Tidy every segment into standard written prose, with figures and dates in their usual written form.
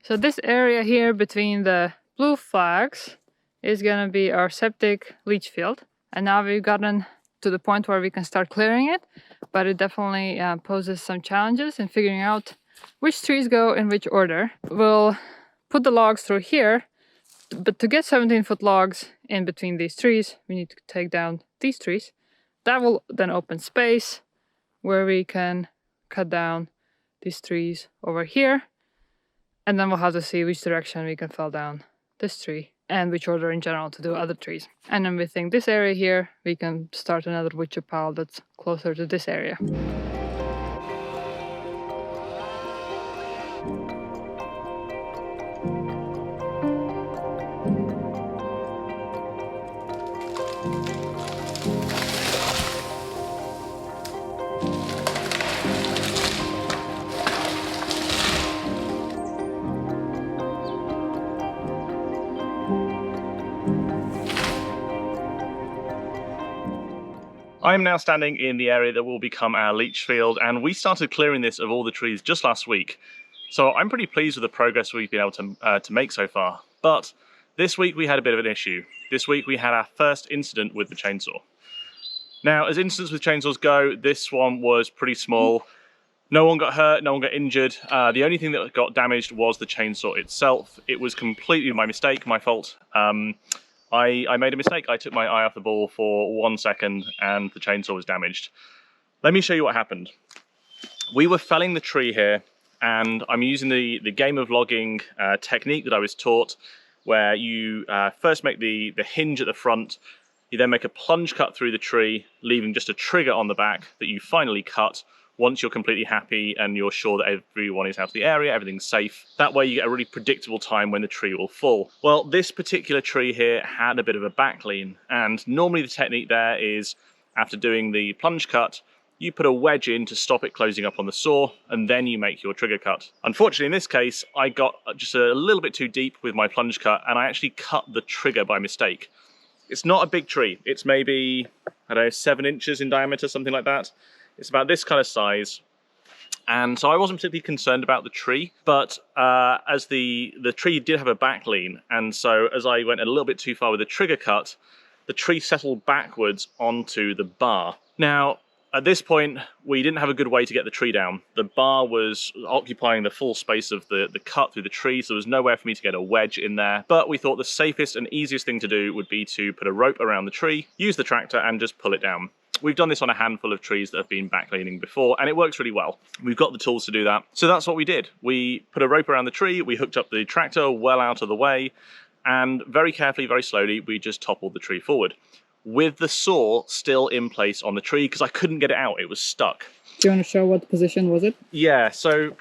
So this area here between the blue flags is gonna be our septic leach field. And now we've gotten to the point where we can start clearing it, but it definitely poses some challenges in figuring out which trees go in which order. We'll put the logs through here, but to get 17-foot logs in between these trees, we need to take down these trees. That will then open space where we can cut down these trees over here. And then we'll have to see which direction we can fell down this tree and which order in general to do other trees. And then we think this area here, we can start another wood chip pile that's closer to this area. I am now standing in the area that will become our leach field, and we started clearing this of all the trees just last week. So I'm pretty pleased with the progress we've been able to make so far. But this week we had a bit of an issue. This week we had our first incident with the chainsaw. Now, as incidents with chainsaws go, this one was pretty small. No one got hurt, no one got injured. The only thing that got damaged was the chainsaw itself. It was completely my mistake, my fault. I made a mistake. I took my eye off the ball for 1 second and the chainsaw was damaged. Let me show you what happened. We were felling the tree here, and I'm using the game of logging technique that I was taught, where you first make the hinge at the front, you then make a plunge cut through the tree, leaving just a trigger on the back that you finally cut once you're completely happy and you're sure that everyone is out of the area, everything's safe. That way you get a really predictable time when the tree will fall. Well, this particular tree here had a bit of a back lean, and normally the technique there is, after doing the plunge cut, you put a wedge in to stop it closing up on the saw, and then you make your trigger cut. Unfortunately, in this case, I got just a little bit too deep with my plunge cut, and I actually cut the trigger by mistake. It's not a big tree. It's maybe, I don't know, 7 inches in diameter, something like that. It's about this kind of size. And so I wasn't particularly concerned about the tree, but as the tree did have a back lean, and so as I went a little bit too far with the trigger cut, the tree settled backwards onto the bar. Now, at this point, we didn't have a good way to get the tree down. The bar was occupying the full space of the cut through the tree, so there was nowhere for me to get a wedge in there. But we thought the safest and easiest thing to do would be to put a rope around the tree, use the tractor, and just pull it down. We've done this on a handful of trees that have been back leaning before, and it works really well. We've got the tools to do that. So that's what we did. We put a rope around the tree, we hooked up the tractor well out of the way, and very carefully, very slowly, we just toppled the tree forward, with the saw still in place on the tree because I couldn't get it out, it was stuck. Do you want to show what position was it? Yeah, so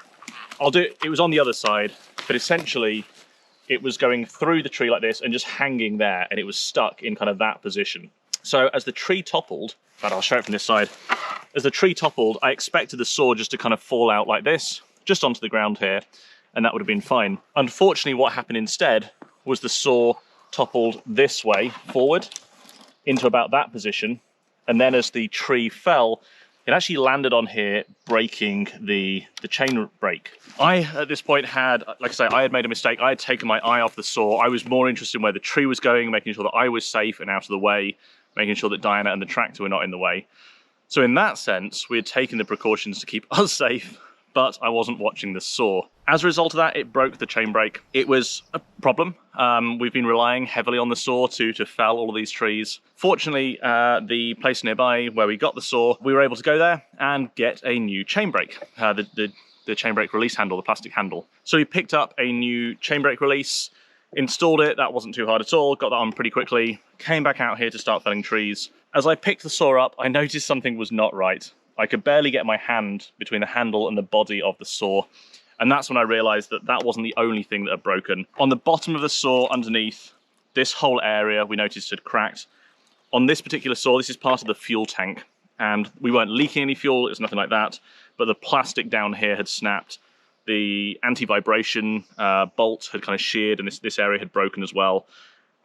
I'll do it. It was on the other side, but essentially it was going through the tree like this and just hanging there, and it was stuck in kind of that position. So as the tree toppled, but I'll show it from this side. As the tree toppled, I expected the saw just to kind of fall out like this, just onto the ground here, and that would have been fine. Unfortunately, what happened instead was the saw toppled this way forward into about that position, and then as the tree fell, it actually landed on here, breaking the chain brake. I, at this point, had, like I say, I had made a mistake. I had taken my eye off the saw. I was more interested in where the tree was going, making sure that I was safe and out of the way, making sure that Diana and the tractor were not in the way. So in that sense, we had taken the precautions to keep us safe, but I wasn't watching the saw. As a result of that, it broke the chain brake. It was a problem. We've been relying heavily on the saw to fell all of these trees. Fortunately, the place nearby where we got the saw, we were able to go there and get a new chain brake, the chain brake release handle, the plastic handle. So we picked up a new chain brake release, installed it. That wasn't too hard at all, got that on pretty quickly, came back out here to start felling trees. As I picked the saw up, I noticed something was not right. I could barely get my hand between the handle and the body of the saw. And that's when I realized that that wasn't the only thing that had broken. On the bottom of the saw underneath, this whole area we noticed had cracked. On this particular saw, this is part of the fuel tank, and we weren't leaking any fuel, it was nothing like that, but the plastic down here had snapped. The anti-vibration bolt had kind of sheared, and this area had broken as well.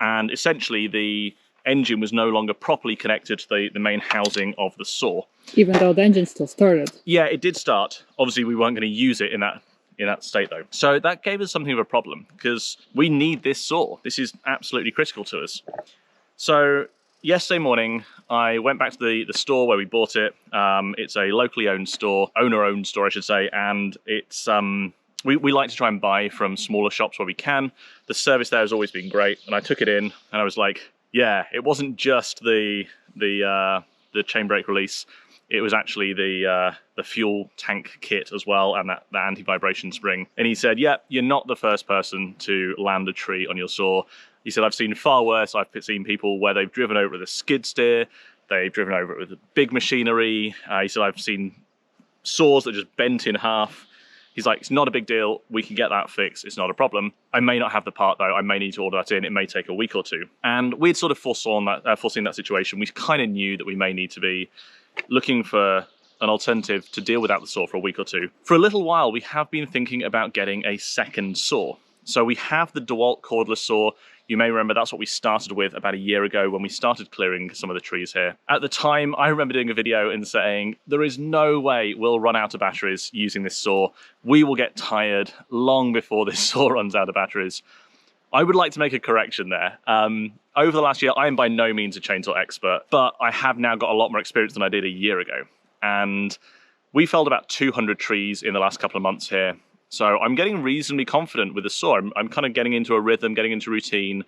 And essentially the engine was no longer properly connected to the main housing of the saw. Even though the engine still started? Yeah, it did start. Obviously we weren't going to use it in in that state though. So that gave us something of a problem because we need this saw. This is absolutely critical to us. So yesterday morning, I went back to the store where we bought it. It's a locally owned store, owner-owned store, I should say, and it's we like to try and buy from smaller shops where we can. The service there has always been great, and I took it in, and I was like, yeah, it wasn't just the chain brake release. It was actually the fuel tank kit as well, and that anti-vibration spring. And he said, yeah, you're not the first person to land a tree on your saw. He said, I've seen far worse. I've seen people where they've driven over it with a skid steer. They've driven over it with big machinery. He said, I've seen saws that just bent in half. He's like, it's not a big deal. We can get that fixed. It's not a problem. I may not have the part though. I may need to order that in. It may take a week or two. And we'd sort of foreseen that situation. We kind of knew that we may need to be looking for an alternative to deal without the saw for a week or two. For a little while, we have been thinking about getting a second saw. So we have the DeWalt cordless saw. You may remember that's what we started with about a year ago when we started clearing some of the trees here. At the time, I remember doing a video and saying, there is no way we'll run out of batteries using this saw. We will get tired long before this saw runs out of batteries. I would like to make a correction there. Over the last year, I am by no means a chainsaw expert, but I have now got a lot more experience than I did a year ago. And we felled about 200 trees in the last couple of months here. So I'm getting reasonably confident with the saw. I'm kind of getting into a rhythm, getting into routine.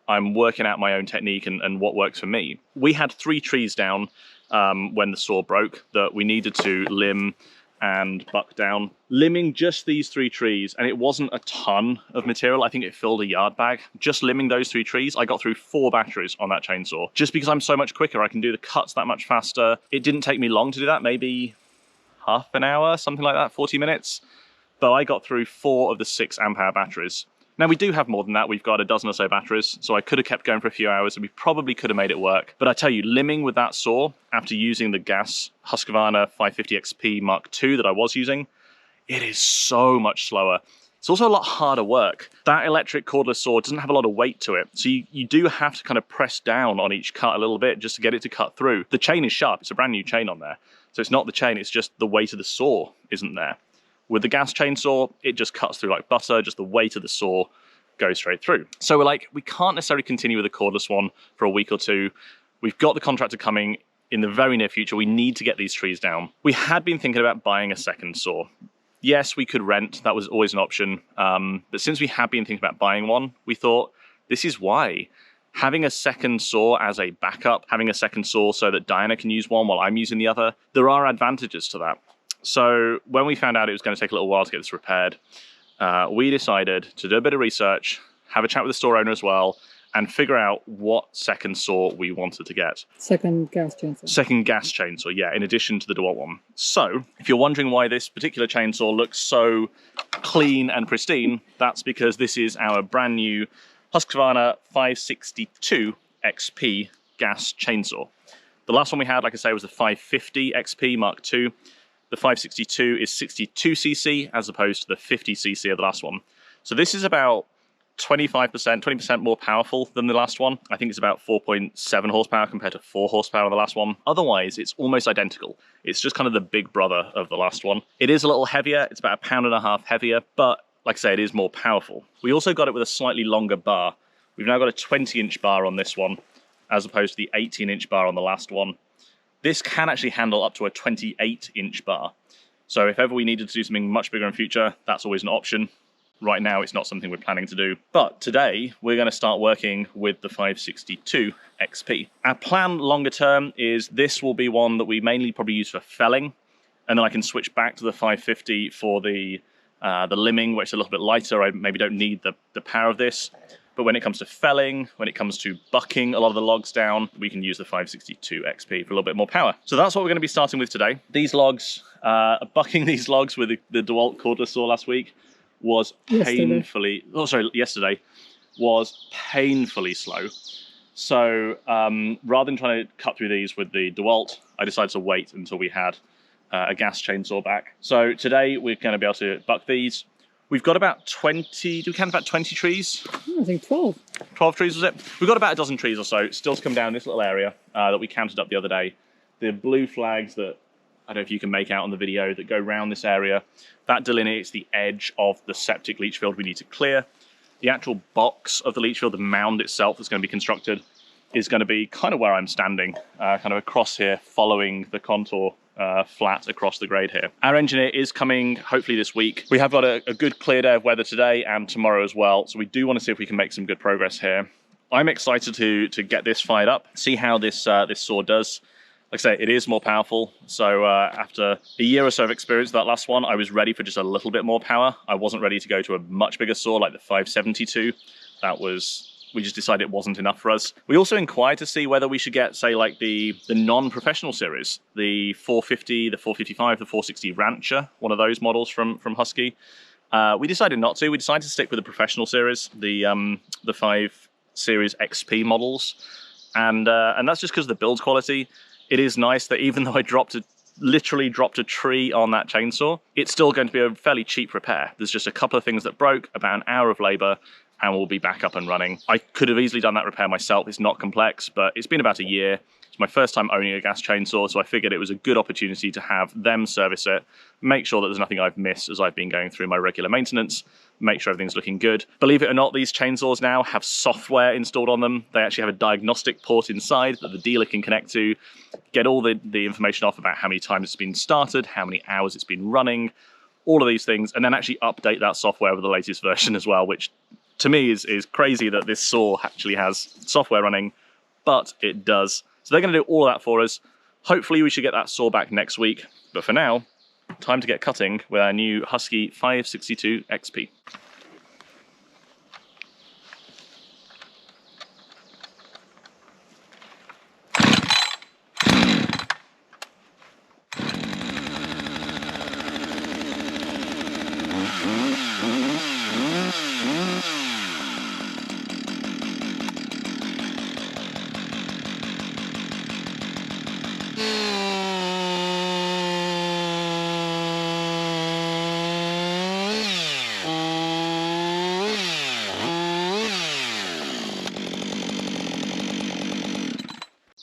I'm working out my own technique and what works for me. We had 3 trees down when the saw broke that we needed to limb and buck down. Limbing just these 3 trees, and it wasn't a ton of material. I think it filled a yard bag. Just limbing those 3 trees, I got through 4 batteries on that chainsaw. Just because I'm so much quicker, I can do the cuts that much faster. It didn't take me long to do that, maybe half an hour, something like that, 40 minutes. But I got through 4 of the 6 amp hour batteries. Now we do have more than that. We've got a dozen or so batteries, so I could have kept going for a few hours and we probably could have made it work. But I tell you, limbing with that saw, after using the gas Husqvarna 550 XP Mark II that I was using, it is so much slower. It's also a lot harder work. That electric cordless saw doesn't have a lot of weight to it, so you do have to kind of press down on each cut a little bit just to get it to cut through. The chain is sharp, it's a brand new chain on there. So it's not the chain, it's just the weight of the saw isn't there. With the gas chainsaw, it just cuts through like butter, just the weight of the saw goes straight through. So we're like, we can't necessarily continue with the cordless one for a week or two. We've got the contractor coming in the very near future. We need to get these trees down. We had been thinking about buying a second saw. Yes, we could rent, that was always an option. But since we had been thinking about buying one, we thought, this is why. Having a second saw as a backup, having a second saw so that Diana can use one while I'm using the other, there are advantages to that. So when we found out it was going to take a little while to get this repaired, we decided to do a bit of research, have a chat with the store owner as well, and figure out what second saw we wanted to get. Second gas chainsaw. Second gas chainsaw, yeah, in addition to the DeWalt one. So if you're wondering why this particular chainsaw looks so clean and pristine, that's because this is our brand new Husqvarna 562 XP gas chainsaw. The last one we had, like I say, was the 550 XP Mark II. The 562 is 62cc as opposed to the 50cc of the last one. So this is about 20% more powerful than the last one. I think it's about 4.7 horsepower compared to 4 horsepower on the last one. Otherwise, it's almost identical. It's just kind of the big brother of the last one. It is a little heavier. It's about 1.5 pounds heavier, but like I say, it is more powerful. We also got it with a slightly longer bar. We've now got a 20-inch bar on this one, as opposed to the 18-inch bar on the last one. This can actually handle up to a 28-inch bar. So if ever we needed to do something much bigger in future, that's always an option. Right now, it's not something we're planning to do. But today, we're going to start working with the 562 XP. Our plan longer term is this will be one that we mainly probably use for felling, and then I can switch back to the 550 for the limbing, which is a little bit lighter. I maybe don't need the power of this. But when it comes to felling, when it comes to bucking a lot of the logs down, we can use the 562 XP for a little bit more power. So that's what we're going to be starting with today. These logs, bucking these logs with the DeWalt cordless saw last week was yesterday was painfully slow. So rather than trying to cut through these with the DeWalt, I decided to wait until we had a gas chainsaw back. So today we're going to be able to buck these. We've got about 20, do we count about 20 trees? I think 12. 12 trees was it? We've got about a dozen trees or so still to come down this little area that we counted up the other day. The blue flags that I don't know if you can make out on the video, that go around this area. That delineates the edge of the septic leach field we need to clear. The actual box of the leach field, the mound itself that's going to be constructed, is going to be kind of where I'm standing, kind of across here, following the contour flat across the grade here. Our engineer is coming hopefully this week. We have got a good clear day of weather today and tomorrow as well, so we do want to see if we can make some good progress here. I'm excited to get this fired up, see how this saw does. Like I say, it is more powerful. So after a year or so of experience with that last one, I was ready for just a little bit more power. I wasn't ready to go to a much bigger saw like the 572. We just decided it wasn't enough for us. We also inquired to see whether we should get, say, like the non-professional series, the 450, the 455, the 460 Rancher, one of those models from Husky. We decided not to. We decided to stick with the professional series, the 5 Series XP models. And that's just because of the build quality. It is nice that even though I literally dropped a tree on that chainsaw, it's still going to be a fairly cheap repair. There's just a couple of things that broke, about an hour of labor, and we'll be back up and running. I could have easily done that repair myself. It's not complex, but it's been about a year. It's my first time owning a gas chainsaw, so I figured it was a good opportunity to have them service it, make sure that there's nothing I've missed as I've been going through my regular maintenance, make sure everything's looking good. Believe it or not, these chainsaws now have software installed on them. They actually have a diagnostic port inside that the dealer can connect to, get all the information off about how many times it's been started, how many hours it's been running, all of these things, and then actually update that software with the latest version as well, which to me is crazy that this saw actually has software running, but it does. So they're going to do all of that for us. Hopefully we should get that saw back next week, but for now, time to get cutting with our new Husky 562 XP.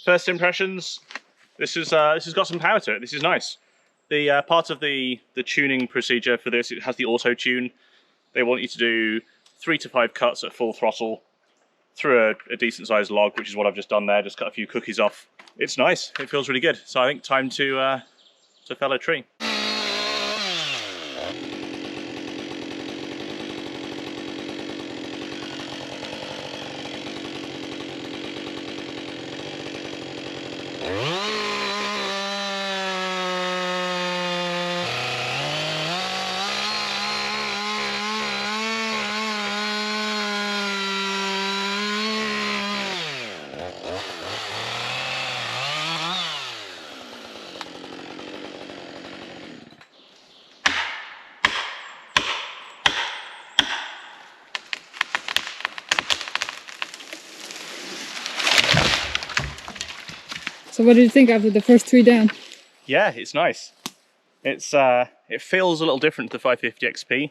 First impressions, this has got some power to it. This is nice. The part of the tuning procedure for this, it has the auto tune. They want you to do 3 to 5 cuts at full throttle through a decent sized log, which is what I've just done there. Just cut a few cookies off. It's nice. It feels really good. So I think time to fell a tree. So what did you think after the first 3 down? Yeah, it's nice. It feels a little different to the 550 XP.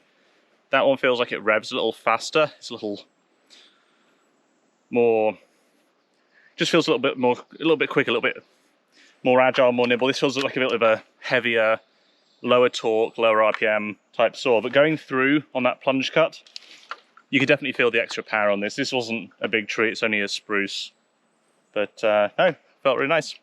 That one feels like it revs a little faster. It's a little more, just feels a little bit quicker, a little bit more agile, more nimble. This feels like a bit of a heavier, lower torque, lower RPM type saw. But going through on that plunge cut, you could definitely feel the extra power on this. This wasn't a big tree, it's only a spruce. But no, felt really nice.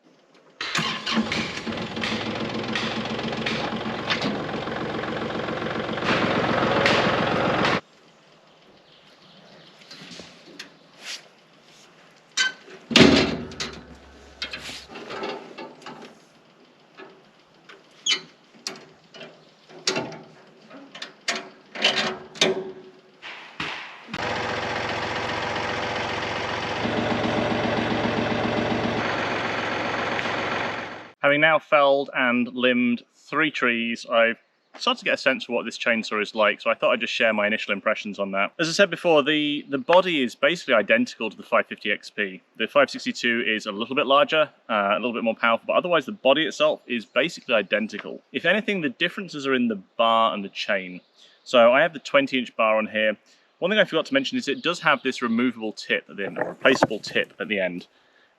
Having now felled and limbed 3 trees, I've started to get a sense for what this chainsaw is like, so I thought I'd just share my initial impressions on that. As I said before, the body is basically identical to the 550 XP. The 562 is a little bit larger, a little bit more powerful, but otherwise the body itself is basically identical. If anything, the differences are in the bar and the chain. So I have the 20-inch bar on here. One thing I forgot to mention is it does have this removable tip at the end, a replaceable tip at the end.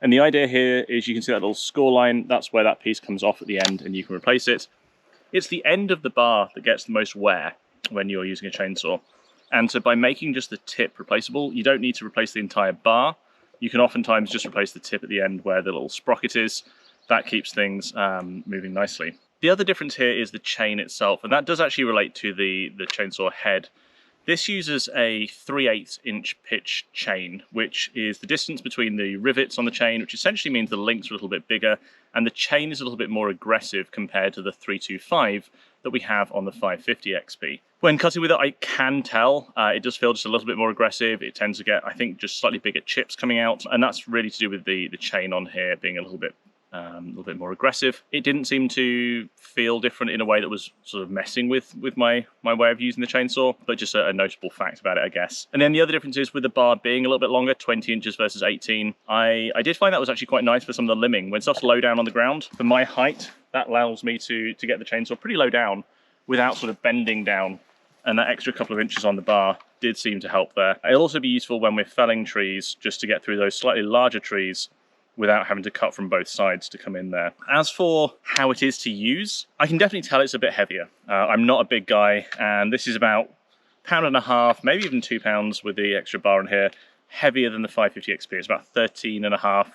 And the idea here is you can see that little score line, that's where that piece comes off at the end and you can replace it. It's the end of the bar that gets the most wear when you're using a chainsaw. And so by making just the tip replaceable, you don't need to replace the entire bar. You can oftentimes just replace the tip at the end where the little sprocket is. That keeps things moving nicely. The other difference here is the chain itself, and that does actually relate to the chainsaw head. This uses a 3/8 inch pitch chain, which is the distance between the rivets on the chain, which essentially means the links are a little bit bigger, and the chain is a little bit more aggressive compared to the 325 that we have on the 550 XP. When cutting with it, I can tell it does feel just a little bit more aggressive. It tends to get, I think, just slightly bigger chips coming out, and that's really to do with the chain on here being a little bit more aggressive. It didn't seem to feel different in a way that was sort of messing with my way of using the chainsaw, but just a notable fact about it, I guess. And then the other difference is with the bar being a little bit longer, 20 inches versus 18, I did find that was actually quite nice for some of the limbing. When stuff's low down on the ground, for my height, that allows me to get the chainsaw pretty low down without sort of bending down, and that extra couple of inches on the bar did seem to help there. It'll also be useful when we're felling trees, just to get through those slightly larger trees without having to cut from both sides to come in there. As for how it is to use, I can definitely tell it's a bit heavier. I'm not a big guy, and this is about £1.5 pounds, maybe even £2 with the extra bar in here, heavier than the 550 XP. It's about 13.5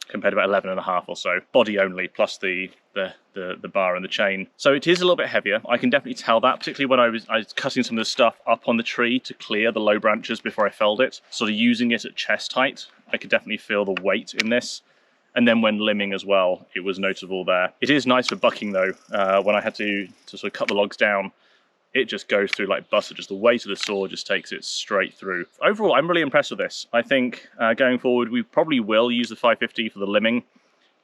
compared to about 11.5 or so, body only, plus the bar and the chain. So it is a little bit heavier. I can definitely tell that, particularly when I was cutting some of the stuff up on the tree to clear the low branches before I felled it, sort of using it at chest height. I could definitely feel the weight in this. And then when limbing as well, it was noticeable there. It is nice for bucking though. When I had to sort of cut the logs down, it just goes through like butter. Just the weight of the saw just takes it straight through. Overall, I'm really impressed with this. I think going forward, we probably will use the 550 for the limbing,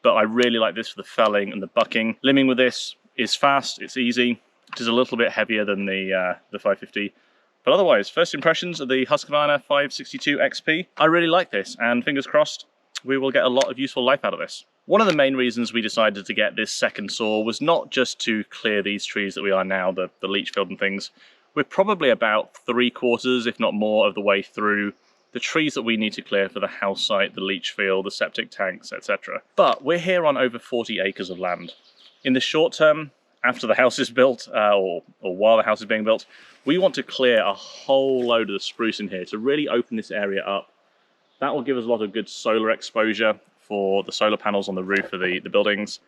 but I really like this for the felling and the bucking. Limbing with this is fast, it's easy. It is a little bit heavier than the 550. But otherwise, first impressions of the Husqvarna 562 XP. I really like this, and fingers crossed, we will get a lot of useful life out of this. One of the main reasons we decided to get this second saw was not just to clear these trees that we are now, the leach field and things. We're probably about 3/4, if not more, of the way through the trees that we need to clear for the house site, the leach field, the septic tanks, etc. But we're here on over 40 acres of land. In the short term, after the house is built, or while the house is being built, we want to clear a whole load of the spruce in here to really open this area up. That will give us a lot of good solar exposure for the solar panels on the roof of the buildings.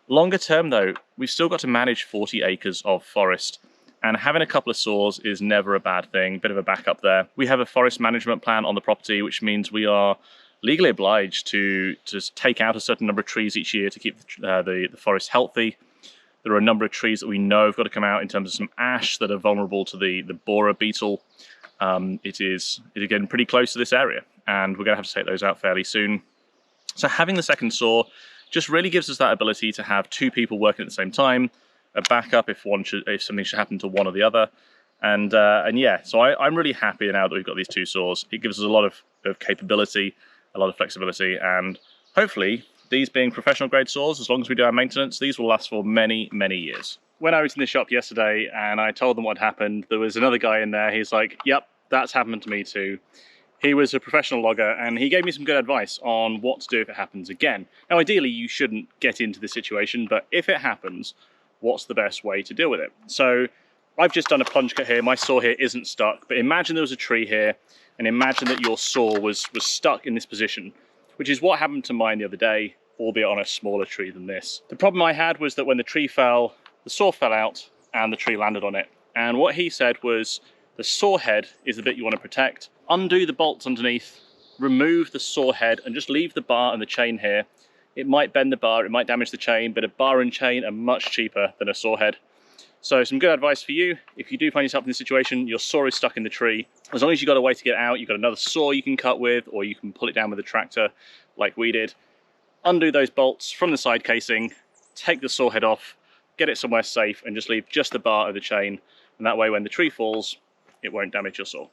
Longer term though, we've still got to manage 40 acres of forest, and having a couple of saws is never a bad thing, bit of a backup there. We have a forest management plan on the property, which means we are legally obliged to take out a certain number of trees each year to keep the forest healthy. There are a number of trees that we know have got to come out in terms of some ash that are vulnerable to the borer beetle. It is getting pretty close to this area, and we're going to have to take those out fairly soon. So having the second saw just really gives us that ability to have two people working at the same time, a backup if something should happen to one or the other. And yeah, so I'm really happy now that we've got these two saws. It gives us a lot of capability, a lot of flexibility, and hopefully these being professional grade saws, as long as we do our maintenance, these will last for many, many years. When I was in the shop yesterday and I told them what happened, there was another guy in there. He's like, yep, that's happened to me too. He was a professional logger, and he gave me some good advice on what to do if it happens again. Now, ideally, you shouldn't get into this situation, but if it happens, what's the best way to deal with it? So I've just done a plunge cut here. My saw here isn't stuck, but imagine there was a tree here, and imagine that your saw was stuck in this position, which is what happened to mine the other day, albeit on a smaller tree than this. The problem I had was that when the tree fell, the saw fell out and the tree landed on it. And what he said was, the saw head is the bit you want to protect. Undo the bolts underneath, remove the saw head, and just leave the bar and the chain here. It might bend the bar, it might damage the chain, but a bar and chain are much cheaper than a saw head. So some good advice for you. If you do find yourself in this situation, your saw is stuck in the tree, as long as you've got a way to get out, you've got another saw you can cut with, or you can pull it down with a tractor like we did. Undo those bolts from the side casing, take the saw head off, get it somewhere safe, and just leave just the bar of the chain. And that way when the tree falls, it won't damage your saw.